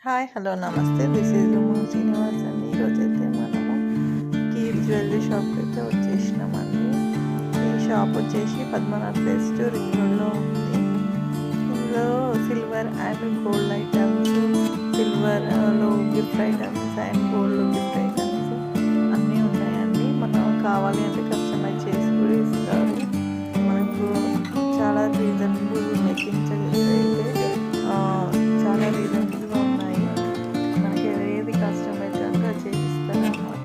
Hi hello నమస్తే this is Uma Srinivas అండి. ఈరోజైతే మనము కీర్ జ్యువెలరీ షాప్కి అయితే వచ్చేసినామండి. ఈ షాప్ వచ్చేసి పద్మనాథ్ ఫెస్ట్ రింగ్ రోడ్లో ఉంది. ఇందులో సిల్వర్ అండ్ గోల్డ్ ఐటమ్స్, సిల్వర్లో గిఫ్ట్ ఐటమ్స్ అండ్ గోల్డ్లో గిఫ్ట్ ఐటమ్స్ అన్నీ ఉన్నాయండి. మనం కావాలి అంటే కస్టమైజ్ చేసి కూడా ఇస్తారు. మనకు చాలా రీజనబుల్ మేకింగ్ చార్జెస్ అయితే చాలా రీజనబుల్గా ఉన్నాయి. మనకి ఏది కస్టమైజ్ అంటే అది చేసిస్తారన్నమాట.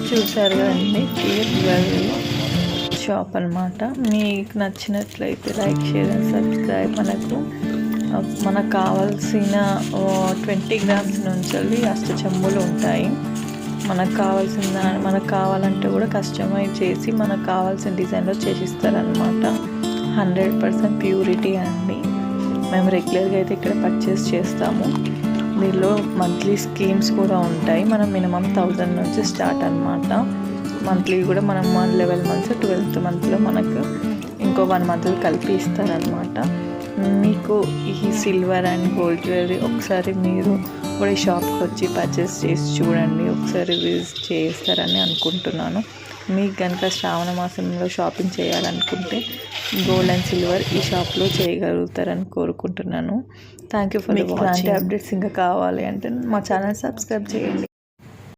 చూసారు కదండి, కీర్ జ్యువెలరీ షాప్ అనమాట. మీకు నచ్చినట్లయితే లైక్, షేర్ అండ్ సబ్స్క్రైబ్. మనకు కావాల్సిన 20 గ్రామ్స్ నుంచి అష్టచెంబులు ఉంటాయి. మనకు కావాలంటే కూడా కస్టమైజ్ చేసి మనకు కావాల్సిన డిజైన్లో చేసిస్తారనమాట. 100% ప్యూరిటీ అండి. మేము రెగ్యులర్గా అయితే ఇక్కడ పర్చేస్ చేస్తాము. దీనిలో మంత్లీ స్కీమ్స్ కూడా ఉంటాయి. మనం మినిమం 1000 నుంచి స్టార్ట్ అనమాట. మంత్లీ కూడా మనం 11 మంత్స్ 12th మంత్లో మనకు ఇంకో 1 మంత్ కలిపి ఇస్తారనమాట. మీకు ఈ సిల్వర్ అండ్ గోల్డ్ జ్యువెలరీ ఒకసారి మీరు కూడా ఈ షాప్కి వచ్చి పర్చేస్ చేసి చూడండి. ఒకసారి విజిట్ చేస్తారని అనుకుంటున్నాను. మీకు కనుక శ్రావణ మాసంలో షాపింగ్ చేయాలనుకుంటే గోల్డ్ అండ్ సిల్వర్ ఈ షాప్లో చేయగలుగుతారని కోరుకుంటున్నాను. Thank you for watching. ఇలాంటి అప్డేట్స్ ఇంకా కావాలి అంటే మా ఛానల్ సబ్స్క్రైబ్ చేయండి.